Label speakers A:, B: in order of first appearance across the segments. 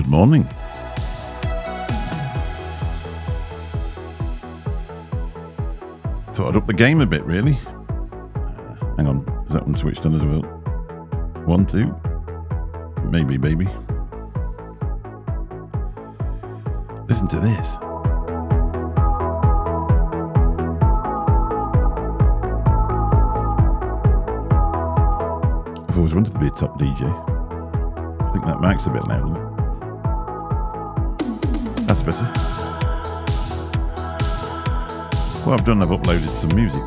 A: morning. Thought I'd up the game a bit, really. Hang on, is that one switched on as well? 1, 2. Maybe, baby. Listen to this. I've always wanted to be a top DJ. I think that mic's a bit loud, isn't it? That's better. What I've done, I've uploaded some music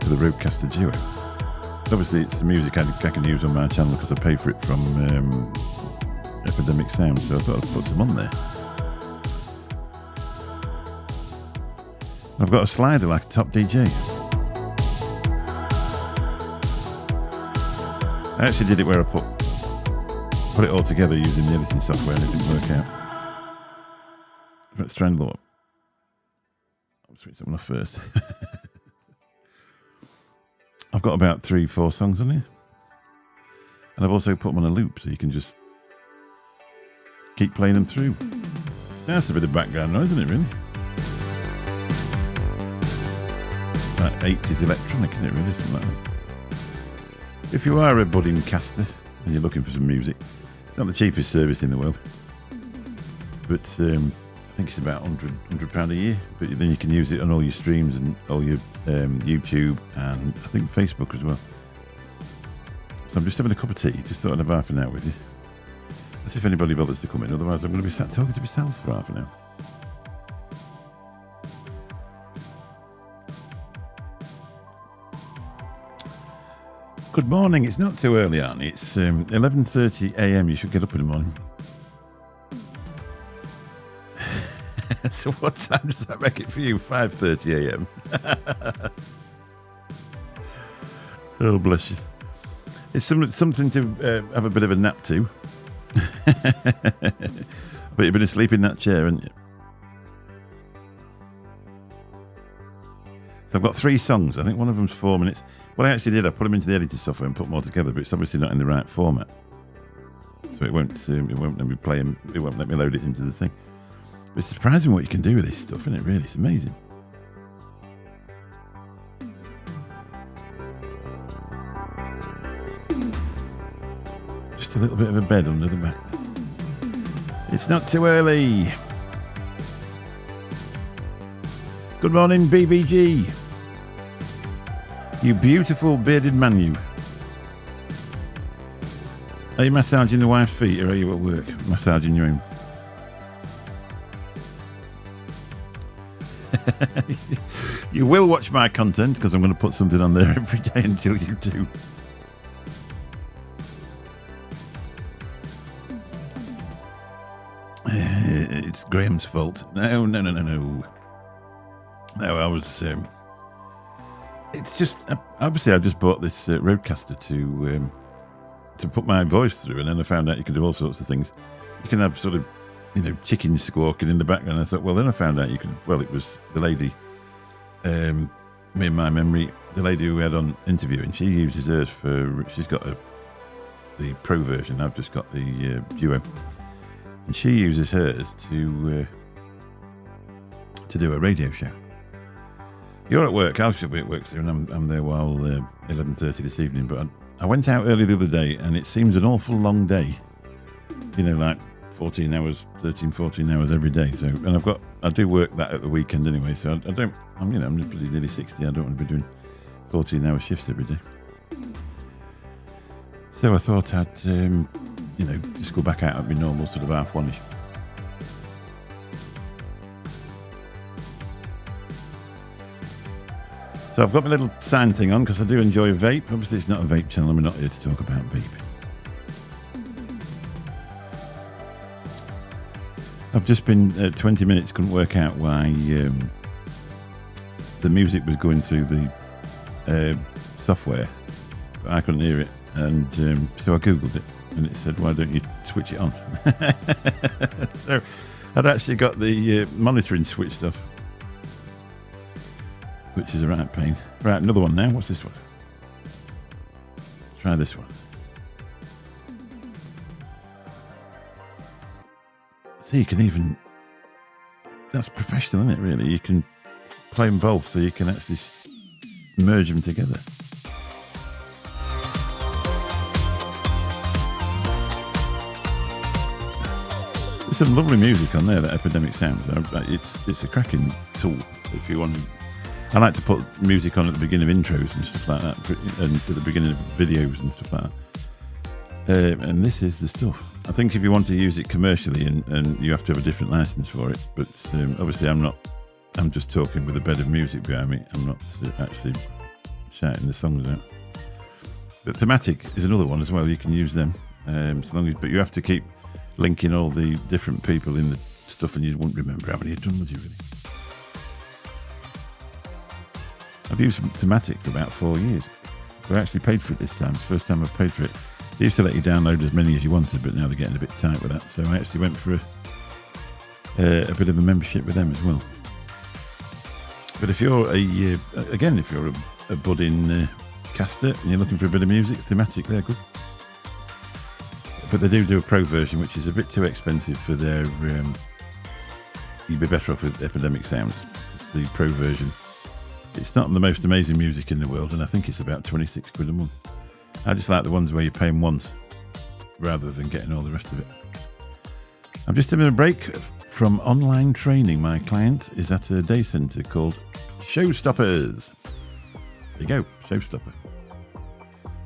A: to the Rodecaster Duo. Obviously, it's the music I can use on my channel because I pay for it from Epidemic Sound, so I thought I'd put some on there. I've got a slider like a top DJ. I actually did it where I put it all together using the editing software and it didn't work out. Let's try and look. I'll switch that one off first. I've got about 3-4 songs on here. And I've also put them on a loop so you can just keep playing them through. That's a bit of background noise, isn't it, really? Like 80s electronic, isn't it, really? Something like that. If you are a budding caster and you're looking for some music, it's not the cheapest service in the world. But I think it's about £100 a year. But then you can use it on all your streams and all your YouTube and I think Facebook as well. So I'm just having a cup of tea, just thought I'd have half an hour with you. Let's see if anybody bothers to come in, otherwise I'm going to be sat talking to myself for half an hour. Good morning. It's not too early, Arnie. It's 11:30 a.m. You should get up in the morning. So what time does that make it for you? 5:30 a.m. Oh, bless you. It's something to have a bit of a nap to. But you've been asleep in that chair, haven't you? So I've got 3 songs. I think one of them's 4 minutes. What I actually did, I put them into the editing software and put them all together, but it's obviously not in the right format. So it won't let me play them. It won't let me load it into the thing. But it's surprising what you can do with this stuff, isn't it? Really, it's amazing. Just a little bit of a bed under the back. It's not too early. Good morning, BBG. You beautiful bearded man, you. Are you massaging the wife's feet or are you at work massaging your own? You will watch my content because I'm going to put something on there every day until you do. It's Graham's fault. No. No, I was... it's just... Obviously, I just bought this Rodecaster to put my voice through, and then I found out you can do all sorts of things. You can have sort of, chickens squawking in the background. I thought, well, then I found out you could... Well, it was the lady, me and my memory, the lady who we had on interviewing, she uses hers for... She's got the Pro version. I've just got the Duo. And she uses hers to do a radio show. You're at work, I should be at work soon. I'm there while 11:30 this evening, but I went out early the other day and it seems an awful long day. Like 14 hours, 13, 14 hours every day. So, and I do work that at the weekend anyway, so I'm nearly 60, I don't want to be doing 14-hour shifts every day. So I thought I'd, just go back out at my normal sort of 1:30ish. So I've got my little sign thing on because I do enjoy vape. Obviously, it's not a vape channel. I'm not here to talk about vape. I've just been 20 minutes, couldn't work out why the music was going through the software, but I couldn't hear it. And so I Googled it and it said, why don't you switch it on? So I'd actually got the monitoring switched off, which is a right pain. Right, another one now. What's this one? Try this one. So you can even, that's professional, isn't it, really? You can play them both, so you can actually merge them together. There's some lovely music on there, that Epidemic Sounds. It's a cracking tool if you want to. I like to put music on at the beginning of intros and stuff like that, and at the beginning of videos and stuff like that. And this is the stuff. I think if you want to use it commercially, and you have to have a different license for it, but obviously I'm just talking with a bed of music behind me. I'm not actually shouting the songs out. But Thematic is another one as well. You can use them, but you have to keep linking all the different people in the stuff, and you won't remember how many you've done, would you really? I've used Thematic for about 4 years. So I actually paid for it this time. It's the first time I've paid for it. They used to let you download as many as you wanted, but now they're getting a bit tight with that. So I actually went for a bit of a membership with them as well. But if you're a budding caster and you're looking for a bit of music, Thematic, they're good. But they do a pro version, which is a bit too expensive for their... you'd be better off with Epidemic Sounds. It's the pro version. It's not the most amazing music in the world, and I think it's about 26 quid a month. I just like the ones where you pay them once, rather than getting all the rest of it. I'm just having a break from online training. My client is at a day centre called Showstoppers. There you go, Showstopper.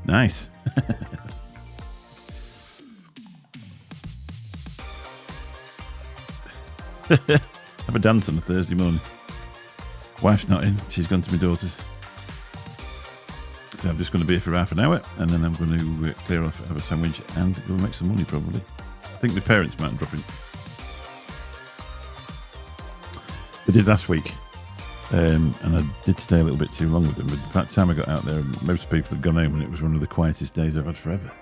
A: Nice. Have a dance on a Thursday morning. Wife's not in, she's gone to my daughter's. So I'm just going to be here for half an hour, and then I'm going to clear off, have a sandwich, and go make some money probably. I think my parents might drop in. They did last week, and I did stay a little bit too long with them, but by the time I got out there, most people had gone home, and it was one of the quietest days I've had forever.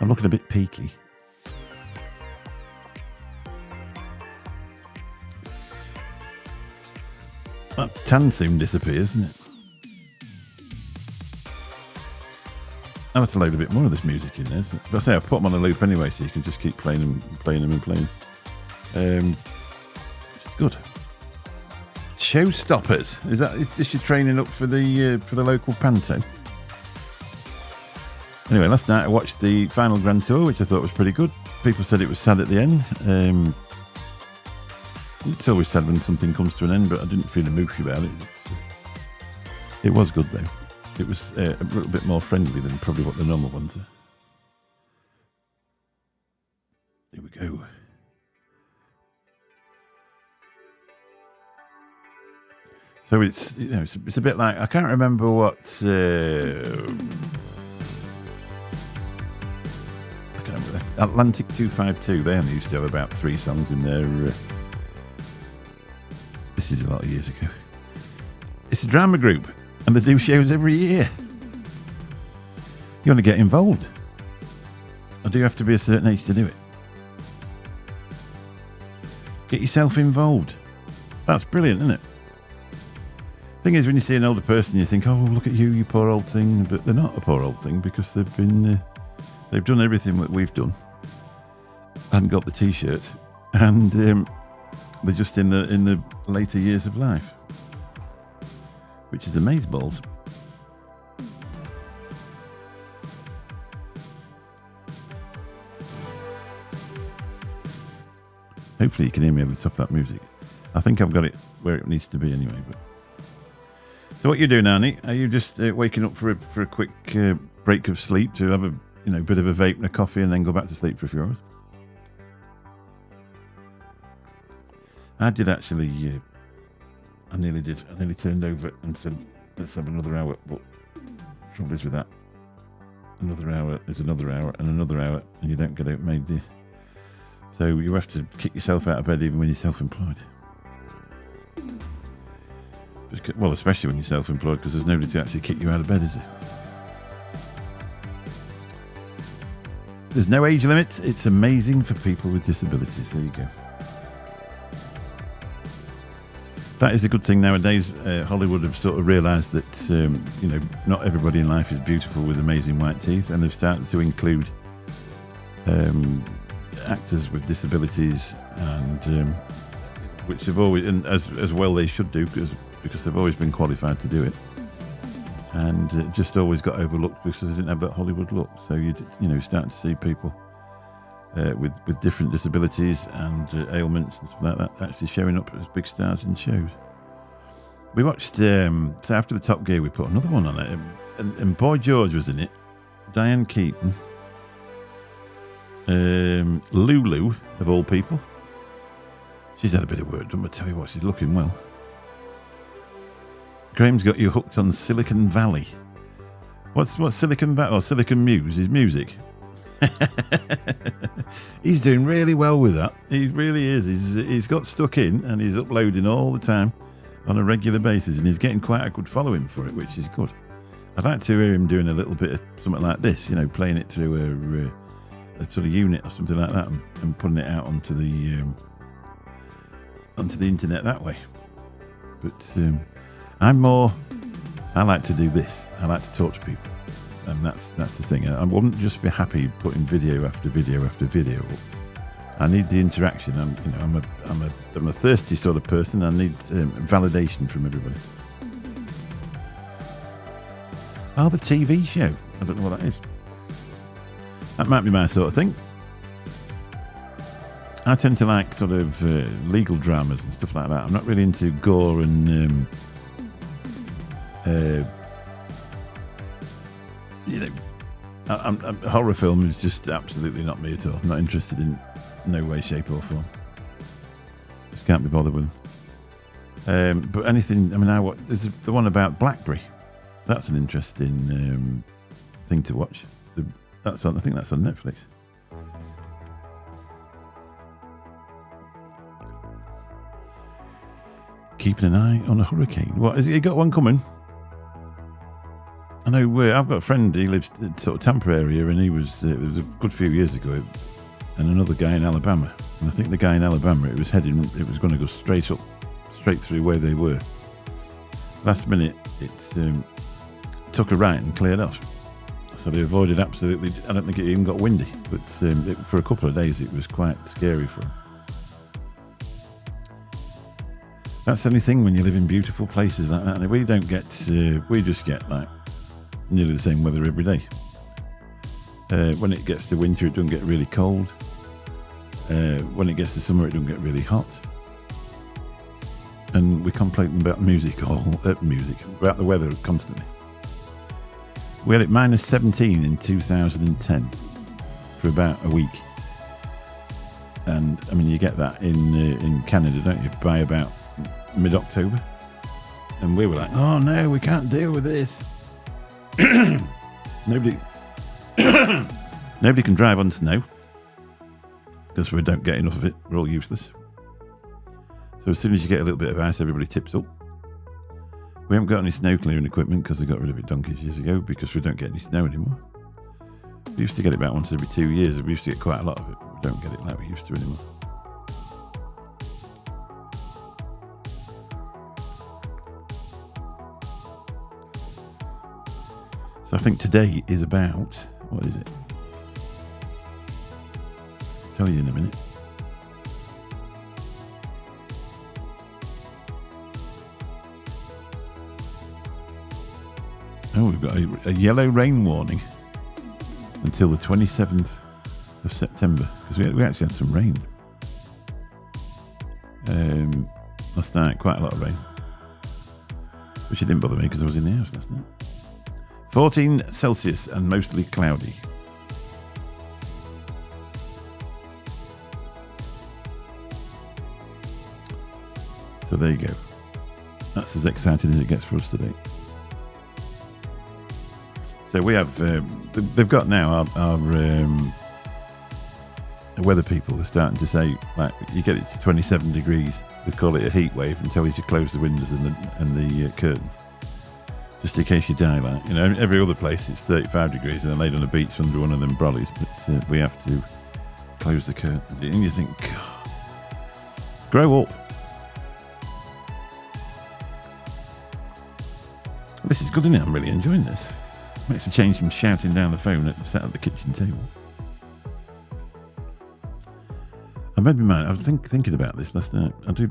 A: I'm looking a bit peaky. That tan soon disappears, isn't it? I'll have to load a bit more of this music in there. But I say I've put them on a loop anyway, so you can just keep playing them. Good. Showstoppers. Is that just your training up for the local panto? Anyway, last night I watched the final Grand Tour, which I thought was pretty good. People said it was sad at the end. It's always sad when something comes to an end, but I didn't feel a moosh about it. It was good though. It was a little bit more friendly than probably what the normal ones are. Here we go. So it's it's a bit like, I can't remember what Atlantic 252. They only used to have about 3 songs in their. This is a lot of years ago. It's a drama group, and they do shows every year. You want to get involved, or do you have to be a certain age to do it? Get yourself involved. That's brilliant, isn't it? Thing is, when you see an older person, you think, "Oh, look at you, you poor old thing," but they're not a poor old thing because they've done everything that we've done, and got the T-shirt, and they're just in the later years of life, which is amazeballs. Hopefully you can hear me over the top of that music. I think I've got it where it needs to be anyway. But so what you do now, Nick? Are you just waking up for a quick break of sleep to have a bit of a vape and a coffee and then go back to sleep for a few hours? I did actually. I nearly did. I nearly turned over and said, "Let's have another hour." But trouble is with that, another hour is another hour and another hour, and you don't get out made, do you? So you have to kick yourself out of bed even when you're self-employed. Well, especially when you're self-employed, because there's nobody to actually kick you out of bed, is there? There's no age limit. It's amazing for people with disabilities. There you go. That is a good thing nowadays. Hollywood have sort of realised that not everybody in life is beautiful with amazing white teeth, and they've started to include actors with disabilities, and which have always, and as well they should do, because they've always been qualified to do it, and it just always got overlooked because they didn't have that Hollywood look. So you start to see people with different disabilities and ailments and stuff like that actually showing up as big stars in shows. We watched, so after the Top Gear, we put another one on it, and Boy George was in it, Diane Keaton, Lulu, of all people. She's had a bit of work done, but tell you what, she's looking well. Graham's got you hooked on Silicon Valley. What's Silicon Valley? Or Silicon Muse? His music. He's doing really well with that. He really is. He's got stuck in, and he's uploading all the time on a regular basis, and he's getting quite a good following for it, which is good. I'd like to hear him doing a little bit of something like this, playing it through a sort of unit or something like that, and putting it out onto the internet that way. But I like to do this. I like to talk to people, and that's the thing. I wouldn't just be happy putting video after video after video up. I need the interaction. I'm a thirsty sort of person. I need validation from everybody. Oh, the TV show. I don't know what that is. That might be my sort of thing. I tend to like sort of legal dramas and stuff like that. I'm not really into gore and horror film is just absolutely not me at all. I'm not interested in no way, shape or form. Just can't be bothered with them. But anything, there's the one about BlackBerry. That's an interesting thing to watch. I think that's on Netflix. Keeping an eye on a hurricane. What, has he got one coming? I know I've got a friend, he lives in sort of Tampa area, and it was a good few years ago, and another guy in Alabama. And I think the guy in Alabama, it was going to go straight through where they were. Last minute, it took a right and cleared off. So they avoided absolutely, I don't think it even got windy, but for a couple of days it was quite scary for them. That's the only thing when you live in beautiful places like that. And we just get like nearly the same weather every day. When it gets to winter, it doesn't get really cold. When it gets to summer, it doesn't get really hot. And we complain about about the weather constantly. We had it minus 17 in 2010 for about a week. And you get that in Canada, don't you? By about mid-October. And we were like, oh no, we can't deal with this. Nobody can drive on snow because we don't get enough of it. We're all useless. So as soon as you get a little bit of ice, everybody tips up. We haven't got any snow clearing equipment because they got rid of it donkeys years ago, because we don't get any snow anymore. We used to get it about once every 2 years, and we used to get quite a lot of it, but we don't get it like we used to anymore. So I think today is about, what is it? I'll tell you in a minute. Oh, we've got a yellow rain warning until the 27th of September, because we actually had some rain last night, quite a lot of rain, which it didn't bother me because I was in the house last night. 14 Celsius and mostly cloudy. So there you go. That's as exciting as it gets for us today. So we have, they've got now our weather people are starting to say, like, you get it to 27 degrees, they call it a heat wave and tell you to close the windows and the curtains, just in case you die. Like, every other place it's 35 degrees and they're laid on a beach under one of them brollies, but we have to close the curtains. And you think, God, grow up. This is good, isn't it? I'm really enjoying this. Makes a change from shouting down the phone at the kitchen table. I made my mind. I was thinking about this last night. I do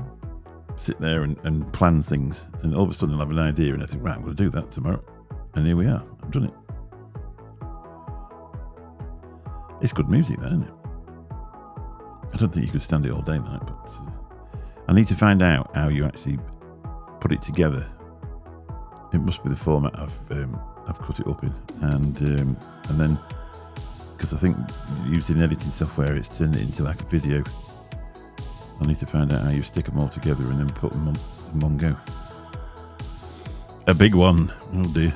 A: sit there and plan things, and all of a sudden I'll have an idea, and I think, right, I'm going to do that tomorrow. And here we are. I've done it. It's good music, though, isn't it? I don't think you could stand it all day night, but I need to find out how you actually put it together. It must be the format I've cut it up in, and then because I think using editing software, it's turned it into like a video. I need to find out how you stick them all together and then put them on in one go. A big one. Oh dear.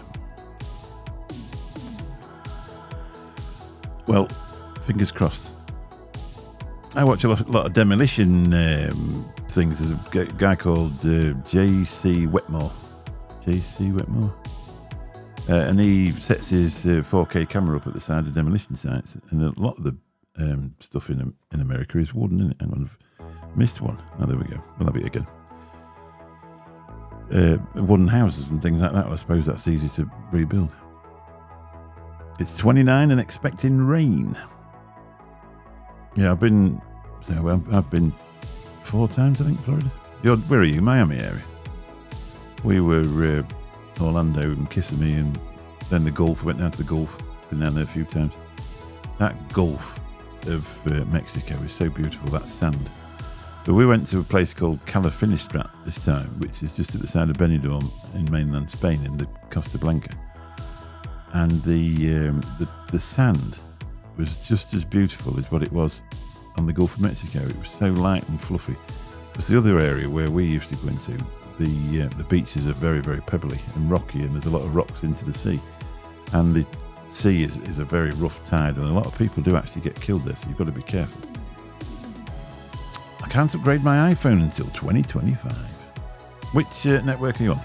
A: Well, fingers crossed. I watch a lot of demolition things. There's a guy called J.C. Wetmore. And he sets his 4K camera up at the side of demolition sites. And a lot of the stuff in America is wooden, isn't it? Hang on, I've missed one. Oh, there we go. We'll have it again. Wooden houses and things like that. Well, I suppose that's easy to rebuild. It's 29 and expecting rain. Yeah, I've been 4 times, I think, Florida. Where are you? Miami area. We were Orlando and Kissimmee, and then the Gulf. Went down to the Gulf. Been down there a few times. That Gulf of Mexico is so beautiful. That sand. But we went to a place called Cala Finistrat this time, which is just at the side of Benidorm in mainland Spain, in the Costa Blanca. And the sand was just as beautiful as what it was on the Gulf of Mexico. It was so light and fluffy. Because the other area where we used to go into, the beaches are very, very pebbly and rocky, and there's a lot of rocks into the sea. And the sea is a very rough tide, and a lot of people do actually get killed there, so you've got to be careful. I can't upgrade my iPhone until 2025. Which network are you on?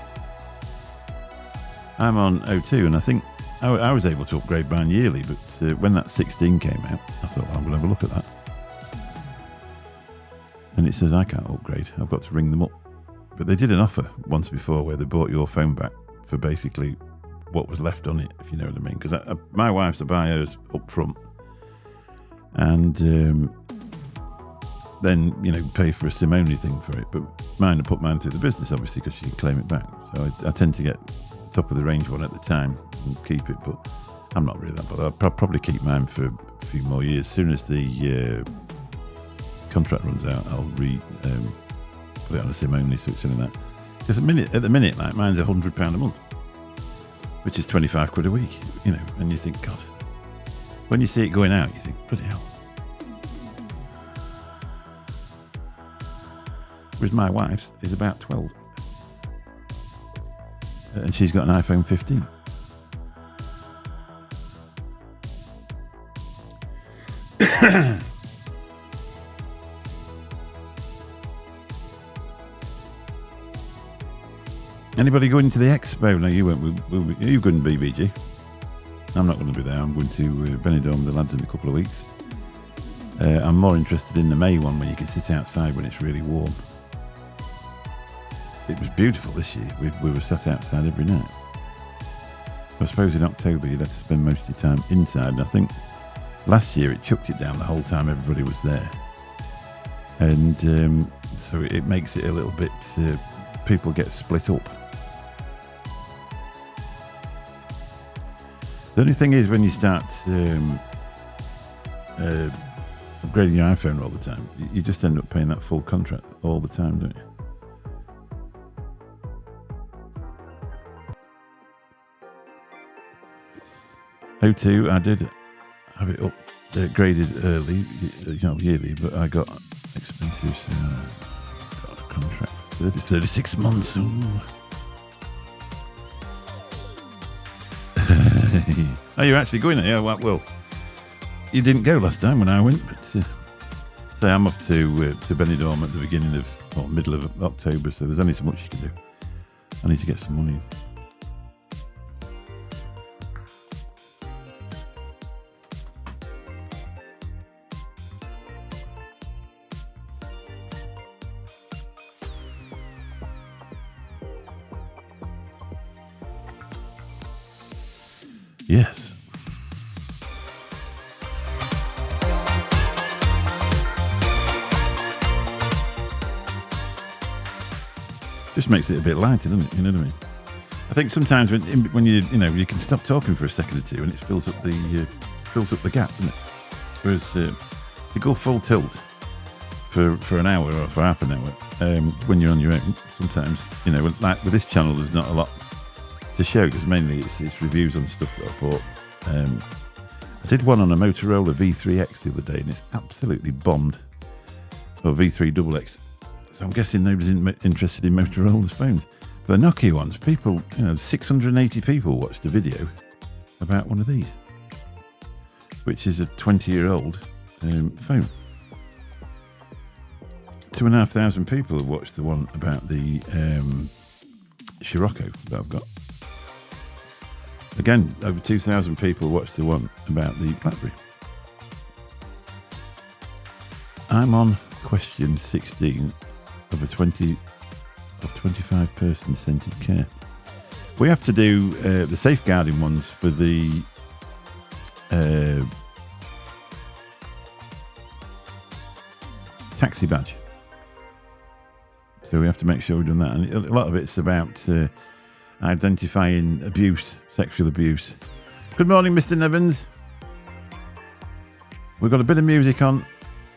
A: I'm on O2, and I think I was able to upgrade mine yearly, but when that 16 came out, I thought, well, I'm going to have a look at that. And it says I can't upgrade. I've got to ring them up. But they did an offer once before where they bought your phone back for basically what was left on it, if you know what I mean. Because my wife's to buy hers up front. And then, pay for a SIM-only thing for it. But mine, I put mine through the business, obviously, because she can claim it back. So I tend to get the top of the range one at the time and keep it. But I'm not really that bothered. I'll probably keep mine for a few more years. As soon as the contract runs out, I'll put it on a SIM only, so it's only that. Because at the minute, like mine's £100 a month, which is 25 quid a week, and you think, God, when you see it going out, you think, bloody hell. Whereas my wife's is about 12, and she's got an iPhone 15. Anybody going to the expo? No, you won't. Are you going to BBG? I'm not going to be there. I'm going to Benidorm with the lads in a couple of weeks. I'm more interested in the May one where you can sit outside when it's really warm. It was beautiful this year. We were sat outside every night. I suppose in October you'd have to spend most of your time inside. And I think last year it chucked it down the whole time everybody was there. And so it makes it a little bit... people get split up. The only thing is when you start upgrading your iPhone all the time, you just end up paying that full contract all the time, don't you? O2, I did have it upgraded early, yearly, but I got expensive, so I got a contract for 36 months. Ooh. Oh, you're actually going there? Yeah, well, you didn't go last time when I went, but say I'm off to Benidorm at the beginning of, or middle of October, so there's only so much you can do. I need to get some money. Yes. Just makes it a bit lighter, doesn't it? You know what I mean? I think sometimes when you you can stop talking for a second or two and it fills up the gap, doesn't it? Whereas to go full tilt for an hour or for half an hour when you're on your own, sometimes like with this channel, there's not a lot to show because mainly it's reviews on stuff that I bought. I did one on a Motorola V3X the other day and it's absolutely bombed. Or V3XX. So I'm guessing nobody's interested in Motorola's phones. But the Nokia ones, people, 680 people watched a video about one of these, which is a 20-year-old phone. 2,500 people have watched the one about the Scirocco that I've got. Again, over 2,000 people watched the one about the BlackBerry. I'm on question 16 of 25-person centered care. We have to do the safeguarding ones for the taxi badge. So we have to make sure we've done that. And a lot of it's about identifying abuse, sexual abuse. Good morning, Mr. Nevins. We've got a bit of music on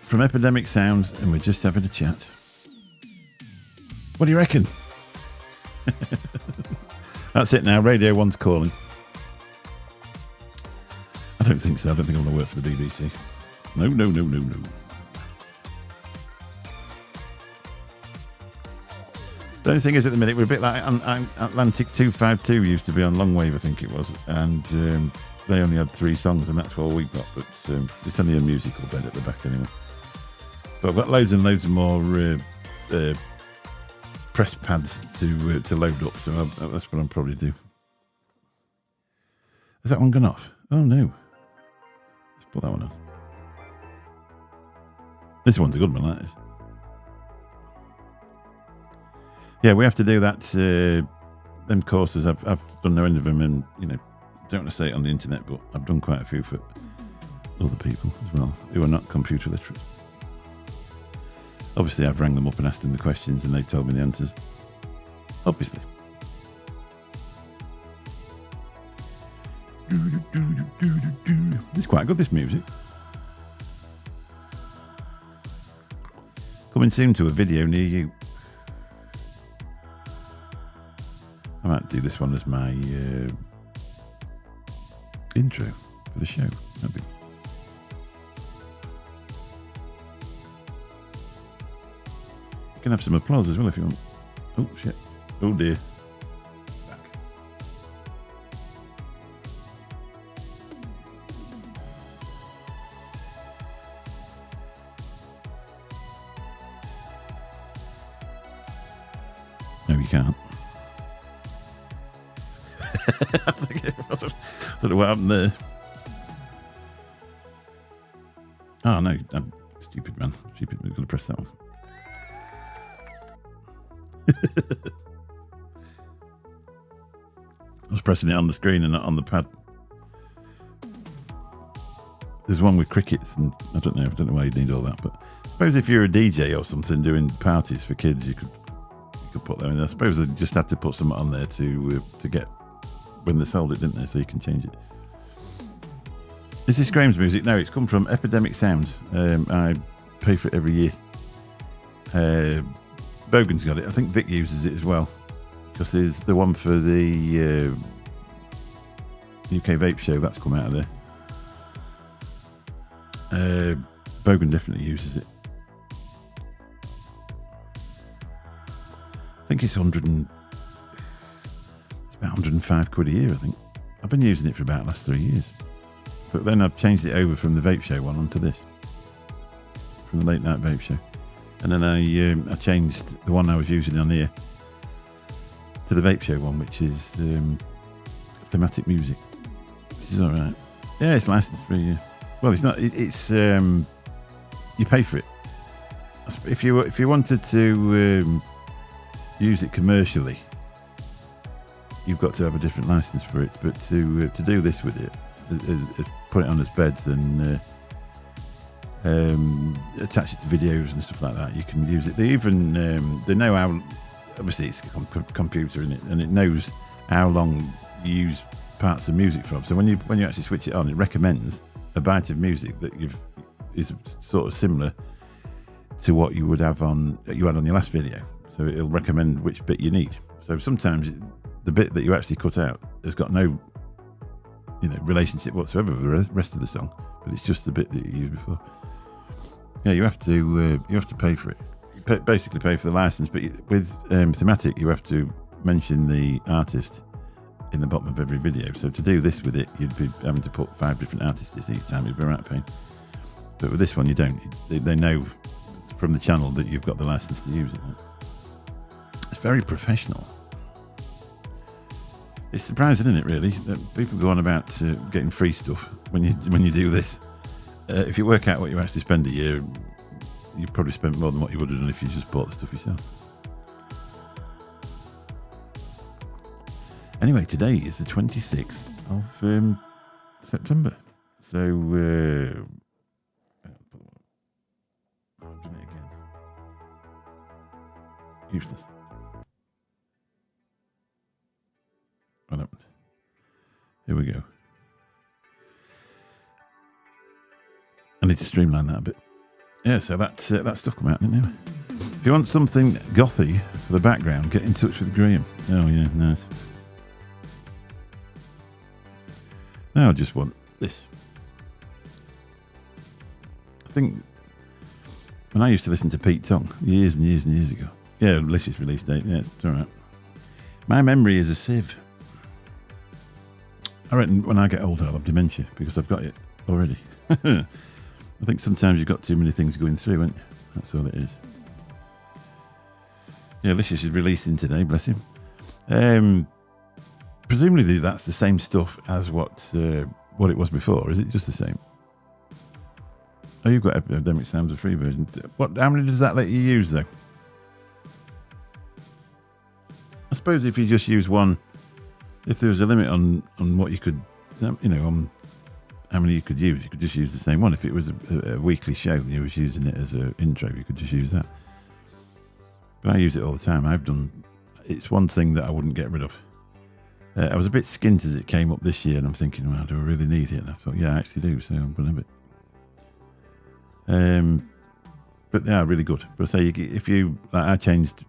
A: from Epidemic Sounds and we're just having a chat. What do you reckon? That's it now. Radio 1's calling. I don't think so. I don't think I'm going to work for the BBC. No. The only thing is, at the minute, we're a bit like Atlantic 252 used to be on Longwave, I think it was, and they only had 3 songs, and that's all we got. But it's only a musical bed at the back anyway. But I've got loads and loads of more press pads to load up, so that's what I'll probably do. Has that one gone off? Oh no! Let's put that one on. This one's a good one, that is. Yeah, we have to do that. Them courses, I've done no end of them, and don't want to say it on the internet, but I've done quite a few for other people as well who are not computer literate. Obviously, I've rang them up and asked them the questions, and they've told me the answers. Obviously. It's quite good, this music. Coming soon to a video near you. I might do this one as my intro for the show. That'd be... You can have some applause as well if you want. Oh, shit. Oh, dear. Back. No, you can't. I don't know what happened there. Oh, no. I'm stupid, man. Stupid. We've got to press that one. I was pressing it on the screen and not on the pad. There's one with crickets, and I don't know why you need all that. But I suppose if you're a DJ or something doing parties for kids, you could put that in. I suppose they just had to put something on there to get when they sold it, didn't they? So you can change it. Is this Graham's music? No, it's come from Epidemic Sounds. I pay for it every year. Bogan's got it. I think Vic uses it as well, because there's the one for the UK Vape Show that's come out of there. Bogan definitely uses it. I think it's about 105 quid a year, I think. I've been using it for about the last 3 years. But then I've changed it over from the Vape Show one onto this. From the Late Night Vape Show. And then I changed the one I was using on here to the Vape Show one, which is thematic music. Which is alright. Yeah, it's licensed for a year. Well, it's not. It's you pay for it. If you wanted to use it commercially, you've got to have a different license for it. But to do this with it, put it on as beds and attach it to videos and stuff like that, you can use it. They even they know how obviously it's a computer in it, and it knows how long you use parts of music from. So when you actually switch it on, it recommends a bite of music that is sort of similar to what you had on your last video. So it'll recommend which bit you need. So sometimes the bit that you actually cut out has got no relationship whatsoever with the rest of the song, but it's just the bit that you used before. Yeah, you have to pay for it. You basically pay for the license, but with Thematic, you have to mention the artist in the bottom of every video. So to do this with it, you'd be having to put 5 different artists each time. It'd be a right pain. But with this one, you don't. They know from the channel that you've got the license to use it. It's very professional. It's surprising, isn't it, really, that people go on about getting free stuff when you do this. If you work out what you actually spend a year, you probably spent more than what you would have done if you just bought the stuff yourself. Anyway, today is the 26th of September. So, I've done it again. Useless. What happened? Here we go. I need to streamline that a bit. Yeah, so that stuff come out, didn't it? If you want something gothy for the background, get in touch with Graham. Oh, yeah, nice. Now I just want this. I think when I used to listen to Pete Tong years and years and years ago. Yeah, Licious release date. Yeah, it's all right. My memory is a sieve. I reckon when I get older, I'll have dementia because I've got it already. I think sometimes you've got too many things going through, haven't you? That's all it is. Yeah, Licious is releasing today, bless him. Presumably that's the same stuff as what it was before. Is it just the same? Oh, you've got Epidemic Sounds, a free version. How many does that let you use, though? I suppose if you just use one, if there was a limit on what you could, on how many you could use, you could just use the same one. If it was a weekly show and you was using it as an intro, you could just use that. But I use it all the time. It's one thing that I wouldn't get rid of. I was a bit skint as it came up this year, and I'm thinking, well, do I really need it? And I thought, yeah, I actually do, so I'm going to have it. But they are really good. But I say, if you, like, I changed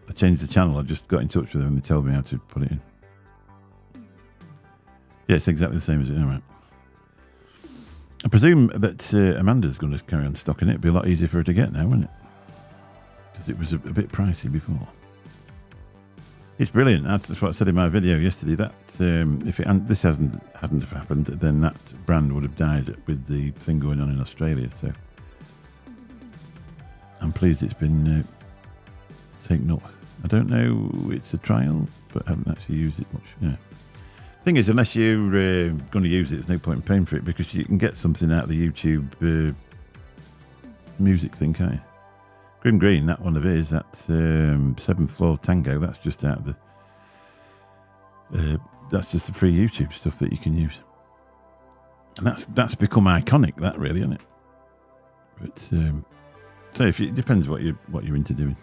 A: the channel. I just got in touch with them and they told me how to put it in. Yeah, it's exactly the same as it. All right. I presume that Amanda's going to carry on stocking it. It'll be a lot easier for her to get now, won't it? Because it was a bit pricey before. It's brilliant. That's what I said in my video yesterday. That if this hadn't have happened, then that brand would have died with the thing going on in Australia. So I'm pleased it's been taken up. I don't know. It's a trial, but I haven't actually used it much. Yeah. Thing is, unless you're going to use it, there's no point in paying for it because you can get something out of the YouTube music thing, can't you? Grim Green, that one of his, that 7th Floor Tango, that's just out of that's just the free YouTube stuff that you can use. And that's become iconic, that really, isn't it? But so it depends what you're into doing.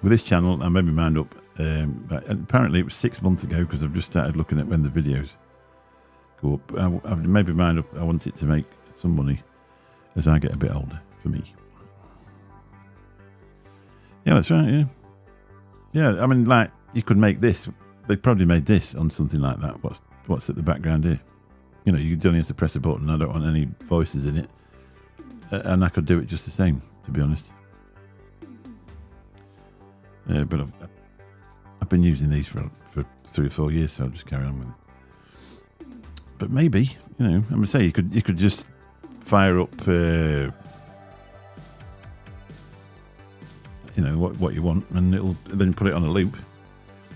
A: With this channel, I made my mind up. Apparently it was 6 months ago because I've just started looking at when the videos go up. I've made my mind up. I want it to make some money as I get a bit older, for me. Yeah, that's right, yeah. Yeah, I mean, like, you could make this. They probably made this on something like that. What's at the background here? You know, you don't have to press a button. I don't want any voices in it. And I could do it just the same, to be honest. But I've been using these for 3 or 4 years, so I'll just carry on with it. But maybe, I'm going to say, you could just fire up... what you want, and it'll then put it on a loop.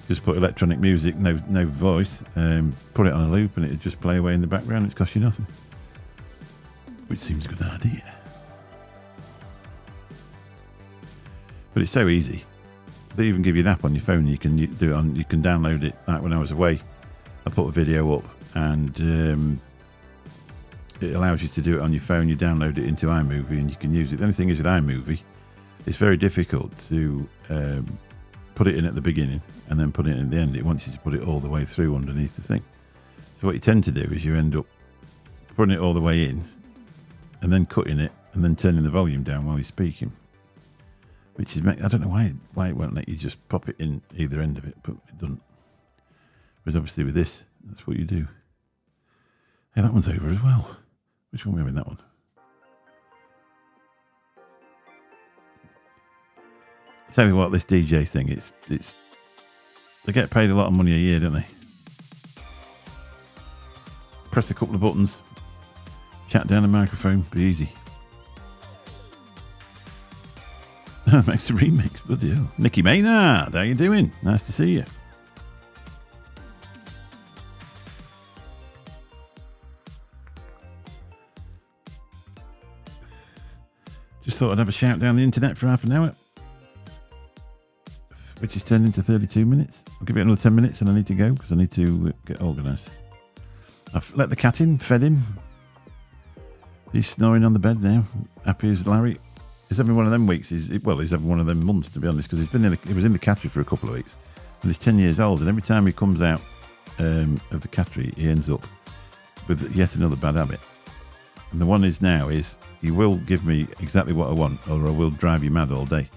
A: Just put electronic music, no voice, put it on a loop, and it'll just play away in the background. It's cost you nothing, which seems a good idea. But it's so easy. They even give you an app on your phone. You can do it on. You can download it. Like when I was away, I put a video up, and it allows you to do it on your phone. You download it into iMovie, and you can use it. The only thing is with iMovie, it's very difficult to put it in at the beginning and then put it in at the end. It wants you to put it all the way through underneath the thing. So what you tend to do is you end up putting it all the way in and then cutting it and then turning the volume down while you're speaking. Which is, I don't know why it won't let you just pop it in either end of it, but it doesn't. Whereas obviously with this, that's what you do. Hey, that one's over as well. Which one are we having that one? Tell you what, this DJ thing, it's they get paid a lot of money a year, don't they? Press a couple of buttons, chat down the microphone, be easy. Makes a remix, bloody hell. Nicky Maynard, how you doing? Nice to see you. Just thought I'd have a shout down the internet for half an hour, which is turned into 32 minutes. I'll give it another 10 minutes and I need to go because I need to get organised. I've let the cat in, fed him. He's snoring on the bed now, happy as Larry. He's having one of them weeks. He's having one of them months, to be honest, because he was in the cattery for a couple of weeks, and he's 10 years old. And every time he comes out of the cattery, he ends up with yet another bad habit. And the one is now is he will give me exactly what I want, or I will drive you mad all day.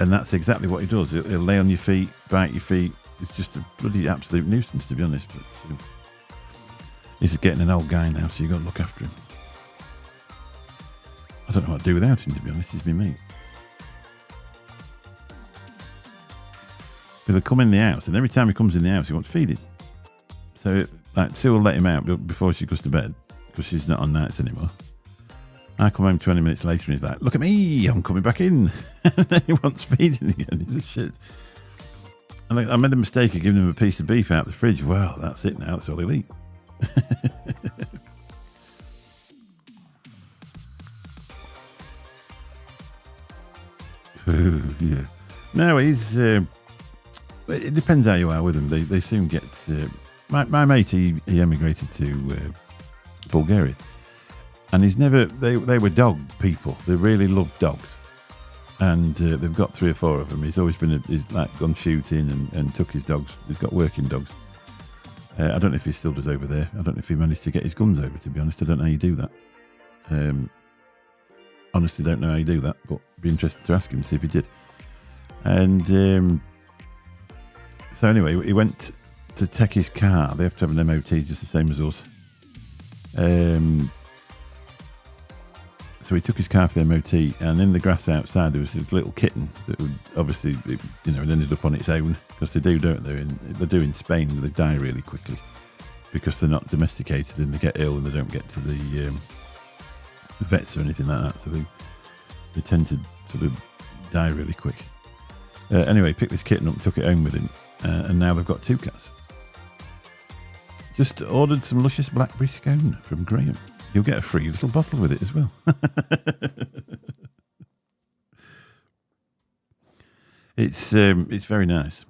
A: And that's exactly what he does. He'll lay on your feet, bite your feet. It's just a bloody absolute nuisance, to be honest. But he's getting an old guy now, so you've got to look after him. I don't know what to do without him, to be honest. He's my mate. He'll come in the house, and every time he comes in the house, he wants feeding. So, Sue will let him out before she goes to bed, because she's not on nights anymore. I come home 20 minutes later, and he's like, "Look at me, I'm coming back in." And then he wants feeding again. He's just shit. And I made the mistake of giving him a piece of beef out of the fridge. Well, that's it now. That's all he'll eat. Yeah. No, he's. It depends how you are with them. They soon get. My mate, he emigrated to Bulgaria, and he's never. They were dog people. They really loved dogs, and they've got 3 or 4 of them. He's always been. He's like gone shooting and took his dogs. He's got working dogs. I don't know if he still does over there. I don't know if he managed to get his guns over. To be honest, I don't know how you do that. Honestly, don't know how you do that, but be interested to ask him, see if he did. And so anyway, he went to take his car. They have to have an MOT just the same as us. So he took his car for the MOT, and in the grass outside there was this little kitten that would obviously, it ended up on its own, because they do, don't they? They do in Spain. They die really quickly because they're not domesticated and they get ill and they don't get to the vets or anything like that, so they tend to sort of die really quick. Anyway, picked this kitten up and took it home with him, and now they've got 2 cats. Just ordered some luscious blackberry scone from Graham. You'll get a free little bottle with it as well. It's very nice.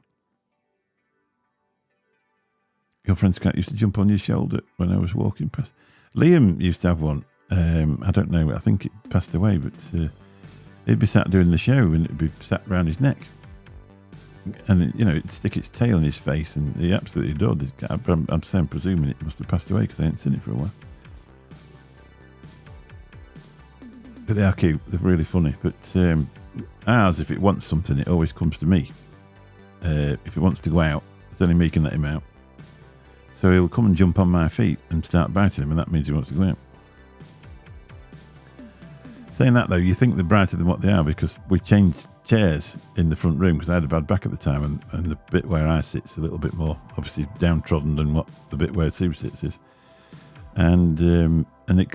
A: Your friend's cat used to jump on your shoulder when I was walking past. Liam used to have one. I don't know. I think it passed away, but he'd be sat doing the show and it'd be sat around his neck, and it'd stick its tail in his face, and he absolutely adored his cat. I'm presuming it must have passed away because I hadn't seen it for a while. But they are cute. They're really funny. But ours, if it wants something, it always comes to me. If it wants to go out, it's only me can let him out. So he'll come and jump on my feet and start biting him, and that means he wants to go out. Saying that, though, you think they're brighter than what they are, because we changed chairs in the front room because I had a bad back at the time, and the bit where I sit's a little bit more, obviously, downtrodden than what the bit where Sue sits is. And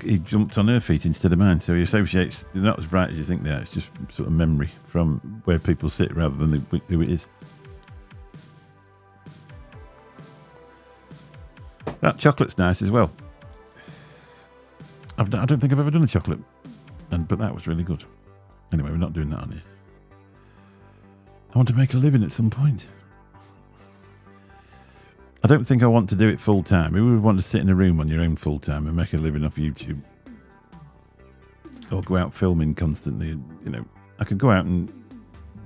A: he jumped on her feet instead of mine, so he associates, they're not as bright as you think they are. It's just sort of memory from where people sit rather than who it is. That chocolate's nice as well. I don't think I've ever done a chocolate, but that was really good. Anyway, we're not doing that on here. I want to make a living at some point. I don't think I want to do it full time. Who would want to sit in a room on your own full time and make a living off YouTube? Or go out filming constantly, I could go out and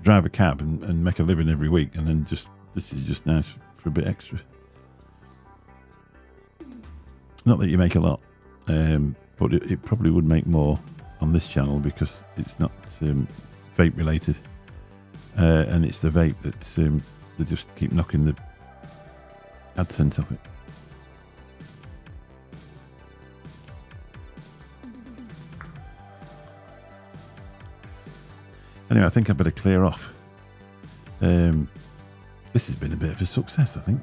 A: drive a cab and make a living every week, and then this is just nice for a bit extra. Not that you make a lot, but it probably would make more on this channel because it's not vape related, and it's the vape that they just keep knocking the AdSense off it. Anyway, I think I better clear off. This has been a bit of a success, I think.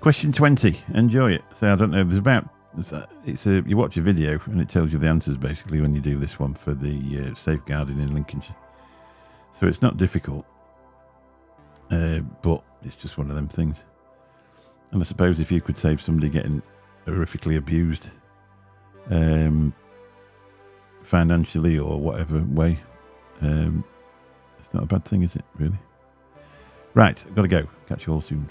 A: Question 20. Enjoy it. So I don't know. You watch a video and it tells you the answers basically when you do this one for the safeguarding in Lincolnshire. So it's not difficult, but it's just one of them things. And I suppose if you could save somebody getting horrifically abused, financially or whatever way, it's not a bad thing, is it, really? Right, I've got to go. Catch you all soon.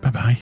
A: Bye-bye.